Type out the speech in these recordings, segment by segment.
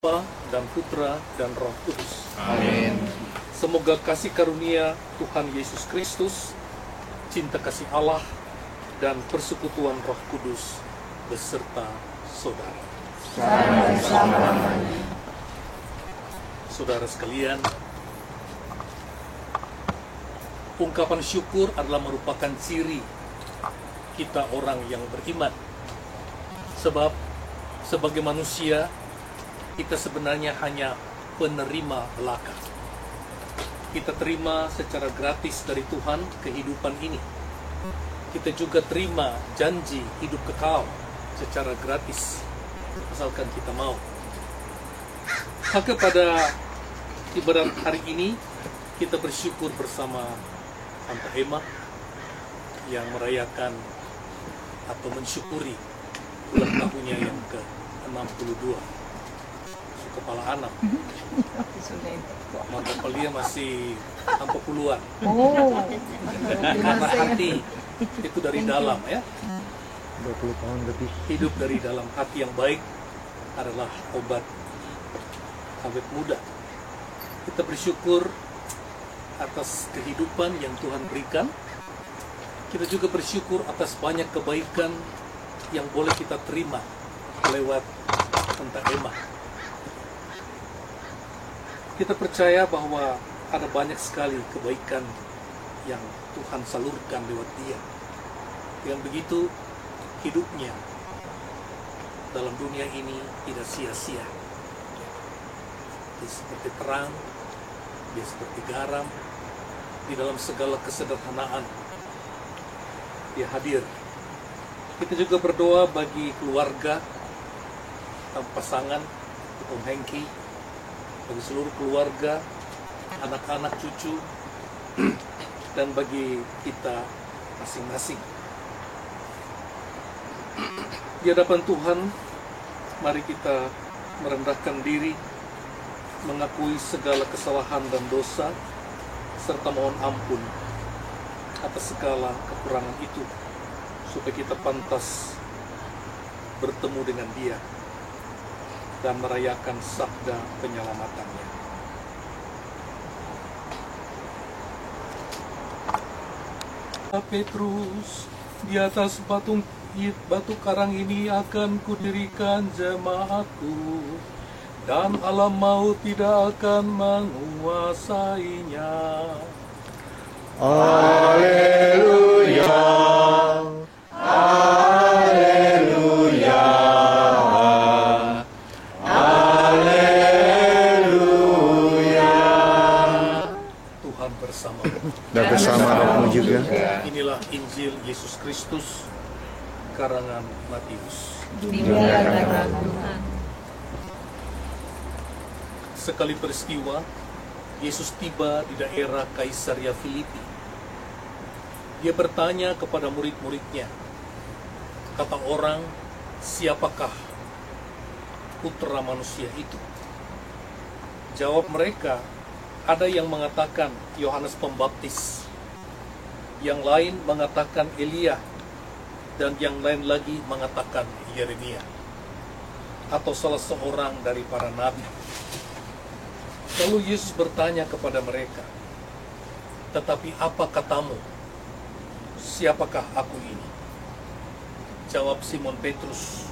Bapa dan Putra dan Roh Kudus. Amin. Semoga kasih karunia Tuhan Yesus Kristus, cinta kasih Allah, dan persekutuan Roh Kudus beserta saudara. Saudara sekalian, ungkapan syukur adalah merupakan ciri kita orang yang beriman. Sebab sebagai manusia, kita sebenarnya hanya penerima belaka. Kita terima secara gratis dari Tuhan kehidupan ini. Kita juga terima janji hidup kekal secara gratis, asalkan kita mau. Maka pada ibadat hari ini, kita bersyukur bersama Tante Emma yang merayakan atau mensyukuri ulang tahunnya yang ke-62. Kepala anak, maka dia masih hampir puluhan. Karena hati itu dari dalam, ya. 20 tahun lebih. Hidup dari dalam hati yang baik adalah obat awet muda. Kita bersyukur atas kehidupan yang Tuhan berikan. Kita juga bersyukur atas banyak kebaikan yang boleh kita terima lewat Tante Emma. Kita percaya bahwa ada banyak sekali kebaikan yang Tuhan salurkan lewat dia. Yang begitu, hidupnya dalam dunia ini tidak sia-sia. Dia seperti terang, dia seperti garam, di dalam segala kesederhanaan dia hadir. Kita juga berdoa bagi keluarga, pasangan, Om Hengki, bagi seluruh keluarga, anak-anak, cucu, dan bagi kita masing-masing. Di hadapan Tuhan, mari kita merendahkan diri, mengakui segala kesalahan dan dosa, serta mohon ampun atas segala kekurangan itu, supaya kita pantas bertemu dengan Dia dan merayakan sabda penyelamatannya. Petrus, di atas batu karang ini akan kudirikan jemaatku, dan alam maut tidak akan menguasainya. Haleluya. Haleluya. Tuhan bersamamu. Dan bersama rohmu juga. Inilah Injil Yesus Kristus karangan Matius. Dimuliakanlah Tuhan. Sekali peristiwa, Yesus tiba di daerah Kaisaria Filipi. Dia bertanya kepada murid-muridnya, kata orang, siapakah putra manusia itu? Jawab mereka, ada yang mengatakan Yohanes Pembaptis, yang lain mengatakan Elia, dan yang lain lagi mengatakan Yeremia, atau salah seorang dari para nabi. Lalu Yesus bertanya kepada mereka, tetapi apa katamu? Siapakah aku ini? Jawab Simon Petrus,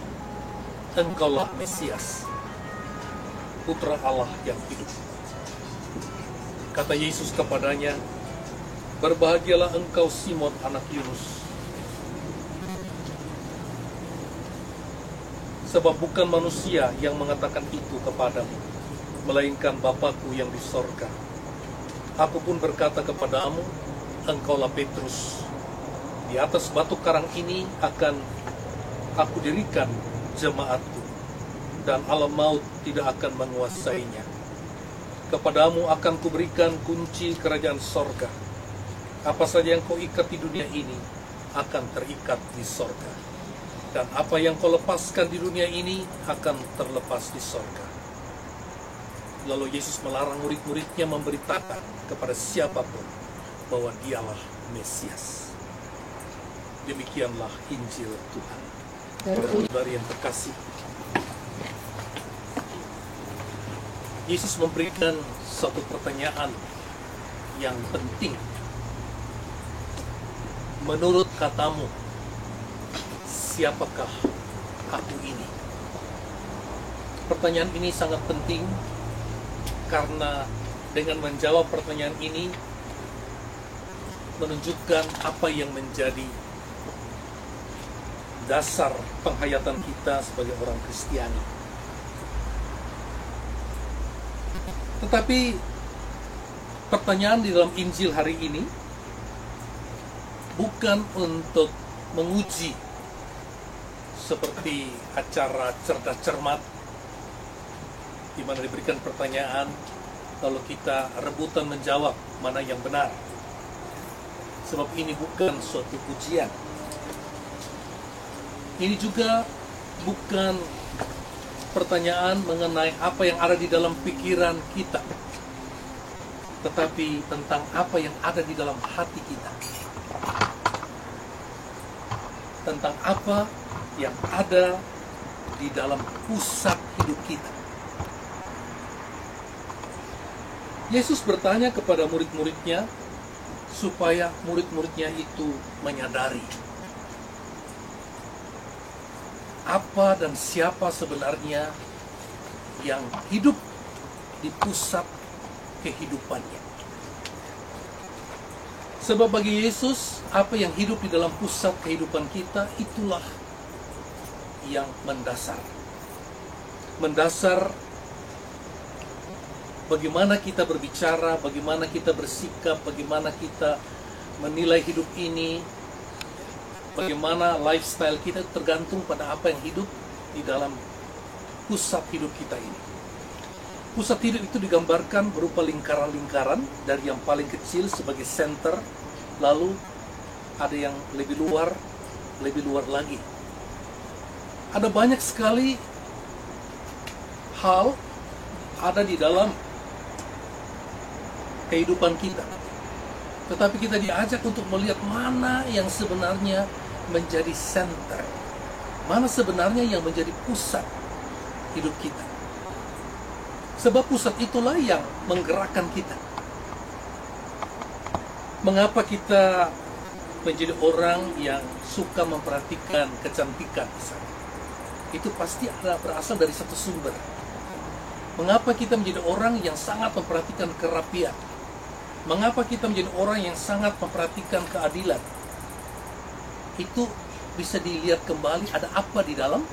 engkaulah Mesias, Putra Allah yang hidup. Kata Yesus kepadanya, berbahagialah engkau Simon anak Yunus, sebab bukan manusia yang mengatakan itu kepadamu, melainkan Bapa-Ku yang di sorga. Aku pun berkata kepadamu, engkaulah Petrus. Di atas batu karang ini akan aku dirikan jemaatku, dan alam maut tidak akan menguasainya. Kepadamu akan kuberikan kunci kerajaan sorga. Apa saja yang kau ikat di dunia ini akan terikat di sorga, dan apa yang kau lepaskan di dunia ini akan terlepas di sorga. Lalu Yesus melarang murid-muridnya memberitakan kepada siapapun bahwa dialah Mesias. Demikianlah Injil Tuhan. Saudara yang terkasih, Yesus memberikan satu pertanyaan yang penting. Menurut katamu, siapakah aku ini? Pertanyaan ini sangat penting karena dengan menjawab pertanyaan ini menunjukkan apa yang menjadi dasar penghayatan kita sebagai orang Kristiani. Tetapi pertanyaan di dalam Injil hari ini bukan untuk menguji seperti acara cerdas cermat di mana diberikan pertanyaan lalu kita rebutan menjawab mana yang benar. Sebab ini bukan suatu ujian. Ini juga bukan pertanyaan mengenai apa yang ada di dalam pikiran kita, tetapi tentang apa yang ada di dalam hati kita. Tentang apa yang ada di dalam pusat hidup kita. Yesus bertanya kepada murid-muridnya supaya murid-muridnya itu menyadari apa dan siapa sebenarnya yang hidup di pusat kehidupannya. Sebab bagi Yesus, apa yang hidup di dalam pusat kehidupan kita, itulah yang mendasar. Mendasar bagaimana kita berbicara, bagaimana kita bersikap, bagaimana kita menilai hidup ini, bagaimana lifestyle kita tergantung pada apa yang hidup di dalam pusat hidup kita ini. Pusat hidup itu digambarkan berupa lingkaran-lingkaran dari yang paling kecil sebagai center, lalu ada yang lebih luar lagi. Ada banyak sekali hal ada di dalam kehidupan kita. Tetapi kita diajak untuk melihat mana yang sebenarnya menjadi center. Mana sebenarnya yang menjadi pusat hidup kita. Sebab pusat itulah yang menggerakkan kita. Mengapa kita menjadi orang yang suka memperhatikan kecantikan misalnya? Itu pasti berasal dari satu sumber. Mengapa kita menjadi orang yang sangat memperhatikan kerapian? Mengapa kita menjadi orang yang sangat memperhatikan keadilan? Itu bisa dilihat kembali ada apa di dalam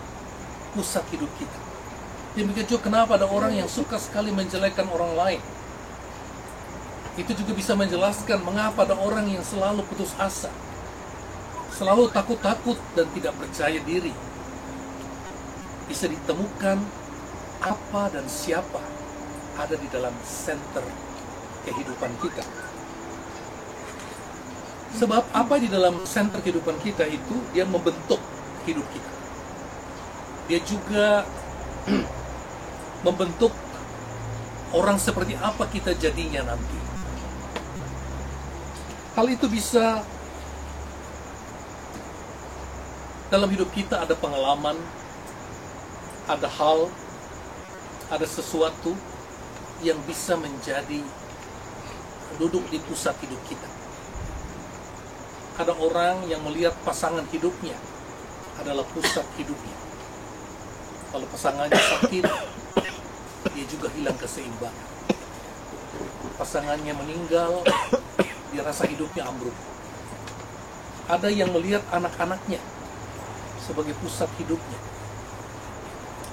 pusat hidup kita. Demikian juga kenapa ada orang yang suka sekali menjelekkan orang lain. Itu juga bisa menjelaskan mengapa ada orang yang selalu putus asa, selalu takut-takut dan tidak percaya diri. Bisa ditemukan apa dan siapa ada di dalam center kehidupan kita. Sebab apa di dalam center kehidupan kita itu, dia membentuk hidup kita. Dia juga membentuk orang seperti apa kita jadinya nanti. Hal itu bisa dalam hidup kita ada pengalaman, ada hal, ada sesuatu yang bisa menjadi duduk di pusat hidup kita. Ada orang yang melihat pasangan hidupnya adalah pusat hidupnya. Kalau pasangannya sakit, dia juga hilang keseimbangan. Pasangannya meninggal, dia rasa hidupnya ambruk. Ada yang melihat anak-anaknya sebagai pusat hidupnya.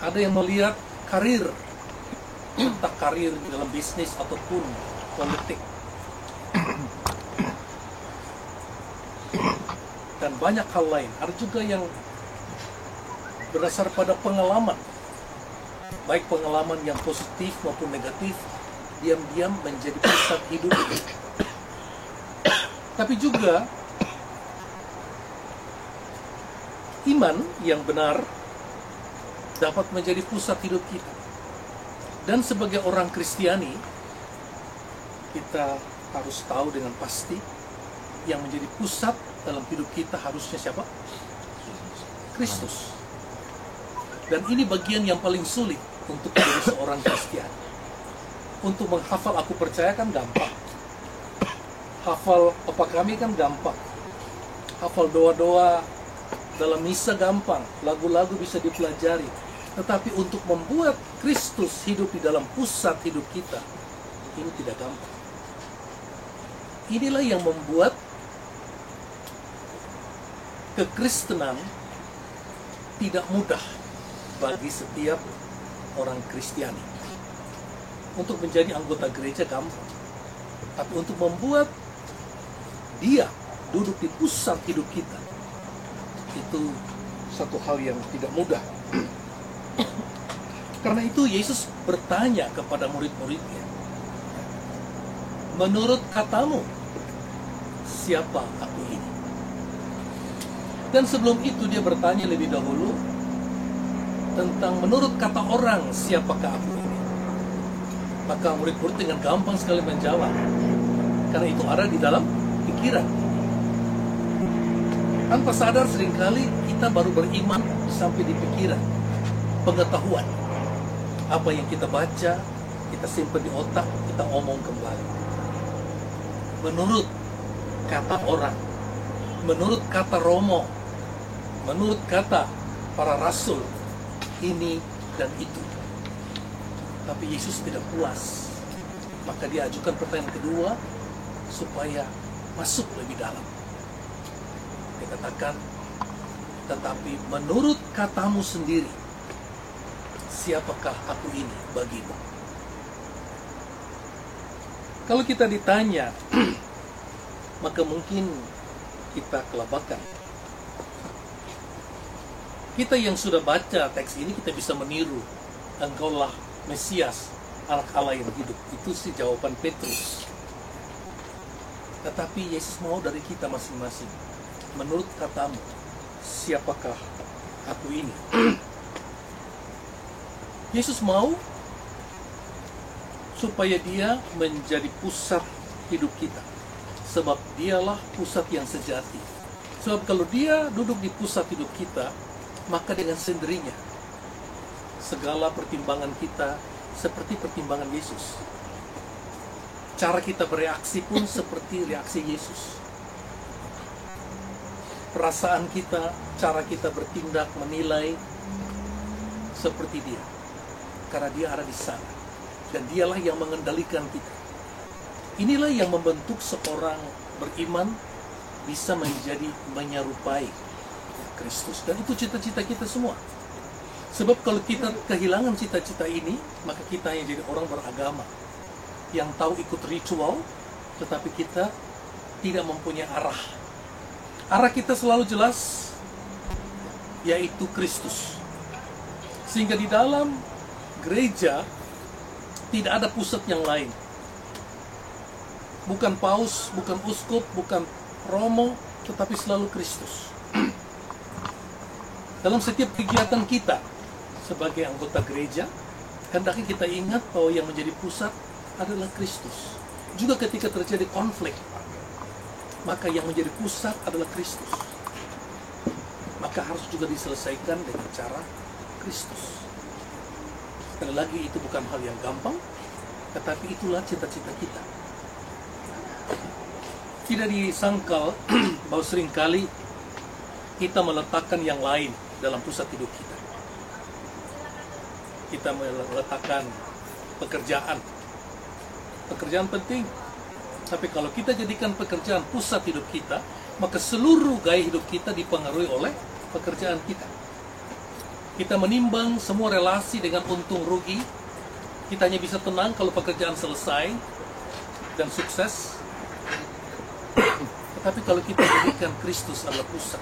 Ada yang melihat karir, entah karir dalam bisnis ataupun politik. Dan banyak hal lain. Ada juga yang berdasar pada pengalaman, baik pengalaman yang positif maupun negatif, diam-diam menjadi pusat hidup. Tapi juga iman yang benar dapat menjadi pusat hidup kita. Dan sebagai orang Kristiani, kita harus tahu dengan pasti yang menjadi pusat dalam hidup kita harusnya siapa? Kristus. Dan ini bagian yang paling sulit untuk menjadi seorang Kristiani. Untuk menghafal aku percaya kan gampang. Hafal Bapa Kami kan gampang. Hafal doa-doa dalam misa gampang. Lagu-lagu bisa dipelajari. Tetapi untuk membuat Kristus hidup di dalam pusat hidup kita, ini tidak gampang. Inilah yang membuat kekristenan tidak mudah bagi setiap orang Kristiani. Untuk menjadi anggota gereja gampang, tapi untuk membuat dia duduk di pusat hidup kita, itu satu hal yang tidak mudah. Karena itu Yesus bertanya kepada murid-muridnya, menurut katamu, siapa aku ini? Dan sebelum itu dia bertanya lebih dahulu tentang menurut kata orang, siapakah aku ini? Maka murid-murid dengan gampang sekali menjawab, karena itu ada di dalam pikiran. Tanpa sadar seringkali kita baru beriman sampai di pikiran, pengetahuan. Apa yang kita baca, kita simpan di otak, kita omong kembali. Menurut kata orang, menurut kata Romo, menurut kata para rasul, ini dan itu. Tapi Yesus tidak puas. Maka dia ajukan pertanyaan kedua supaya masuk lebih dalam. Dia katakan, tetapi menurut katamu sendiri, siapakah aku ini bagimu? Kalau kita ditanya, maka mungkin kita kelabakan. Kita yang sudah baca teks ini, kita bisa meniru. Engkaulah Mesias, anak Allah yang hidup. Itu sih jawaban Petrus. Tetapi Yesus mau dari kita masing-masing. Menurut katamu, siapakah aku ini? Yesus mau supaya dia menjadi pusat hidup kita. Sebab dialah pusat yang sejati. Sebab kalau dia duduk di pusat hidup kita, maka dengan sendirinya segala pertimbangan kita seperti pertimbangan Yesus. Cara kita bereaksi pun seperti reaksi Yesus. Perasaan kita, cara kita bertindak, menilai seperti dia. Karena dia ada di sana. Dan dialah yang mengendalikan kita. Inilah yang membentuk seorang beriman bisa menjadi menyerupai Kristus. Dan itu cita-cita kita semua. Sebab kalau kita kehilangan cita-cita ini, maka kita yang jadi orang beragama, yang tahu ikut ritual, tetapi kita tidak mempunyai arah. Arah kita selalu jelas, yaitu Kristus. Sehingga di dalam gereja tidak ada pusat yang lain. Bukan paus, bukan uskup, bukan romo, tetapi selalu Kristus. Dalam setiap kegiatan kita sebagai anggota gereja, hendaknya kita ingat bahwa yang menjadi pusat adalah Kristus. Juga ketika terjadi konflik, maka yang menjadi pusat adalah Kristus. Maka harus juga diselesaikan dengan cara Kristus. Sekali lagi, itu bukan hal yang gampang, tetapi itulah cita-cita kita. Tidak disangkal bahwa seringkali kita meletakkan yang lain dalam pusat hidup kita. Kita meletakkan pekerjaan. Pekerjaan penting. Tapi kalau kita jadikan pekerjaan pusat hidup kita, maka seluruh gaya hidup kita dipengaruhi oleh pekerjaan kita. Kita menimbang semua relasi dengan untung rugi. Kita hanya bisa tenang kalau pekerjaan selesai dan sukses. Tetapi kalau kita jadikan Kristus adalah pusat,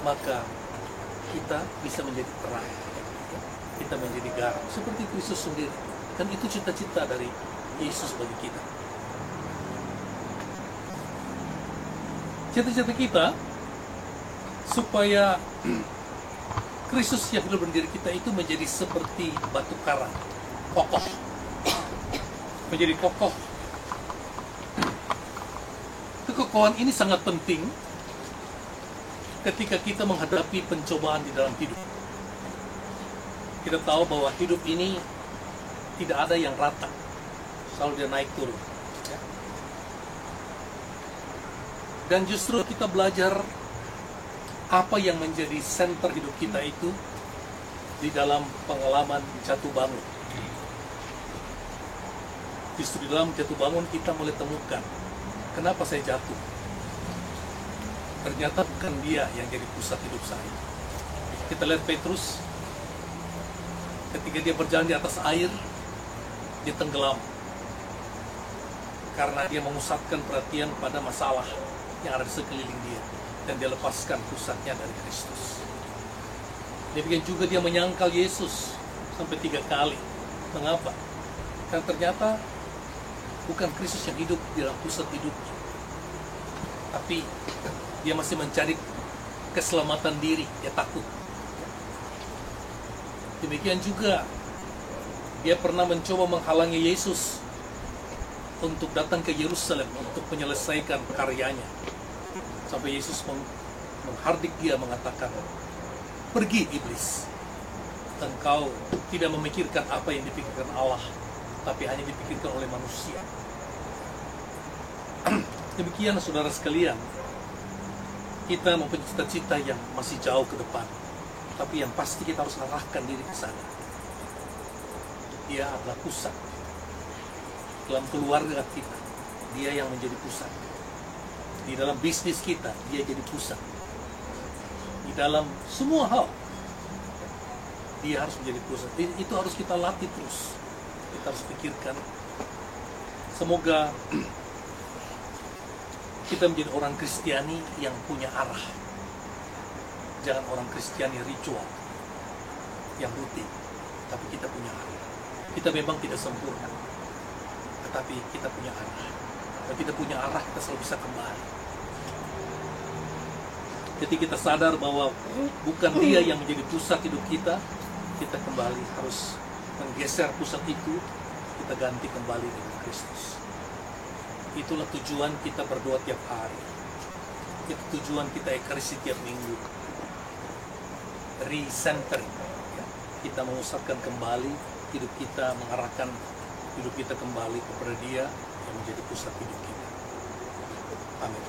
maka kita bisa menjadi terang. Kita menjadi garam, seperti Kristus sendiri. Dan itu cita-cita dari Yesus bagi kita. Cita-cita kita supaya Kristus yang hidup dalam diri kita itu menjadi seperti batu karang, kokoh. Menjadi kokoh. Kekokohan ini sangat penting ketika kita menghadapi pencobaan di dalam hidup. Kita tahu bahwa hidup ini tidak ada yang rata. Selalu dia naik turun. Ya. Dan justru kita belajar apa yang menjadi center hidup kita itu di dalam pengalaman jatuh bangun. Justru di dalam jatuh bangun kita mulai temukan kenapa saya jatuh. Ternyata bukan dia yang jadi pusat hidup saya. Kita lihat Petrus, ketika dia berjalan di atas air, dia tenggelam. Karena dia memusatkan perhatian pada masalah yang ada di sekeliling dia. Dan dia lepaskan pusatnya dari Kristus. Demikian juga dia menyangkal Yesus sampai 3 kali. Mengapa? Karena ternyata bukan Kristus yang hidup di dalam pusat hidupnya. Tapi dia masih mencari keselamatan diri, dia takut. Demikian juga dia pernah mencoba menghalangi Yesus untuk datang ke Yerusalem untuk menyelesaikan karyanya. Sampai Yesus menghardik dia mengatakan, "Pergi iblis, engkau tidak memikirkan apa yang dipikirkan Allah, tapi hanya dipikirkan oleh manusia." Demikian saudara sekalian, kita mempunyai cita-cita yang masih jauh ke depan, tapi yang pasti kita harus arahkan diri ke sana. Dia adalah pusat. Dalam keluarga kita, dia yang menjadi pusat. Di dalam bisnis kita, dia jadi pusat. Di dalam semua hal, dia harus menjadi pusat. Itu harus kita latih terus. Kita harus pikirkan. Semoga kita menjadi orang Kristiani yang punya arah. Jangan orang Kristiani ritual, yang rutin. Tapi kita punya arah. Kita memang tidak sempurna, tetapi kita punya arah. Dan kita punya arah, kita selalu bisa kembali. Ketika kita sadar bahwa bukan dia yang menjadi pusat hidup kita, kita kembali harus menggeser pusat itu, kita ganti kembali dengan Kristus. Itulah tujuan kita berdoa tiap hari. Itu tujuan kita ekaristi tiap minggu. Recentering. Kita memusatkan kembali hidup kita, mengarahkan hidup kita kembali kepada dia yang menjadi pusat hidup kita. Amin.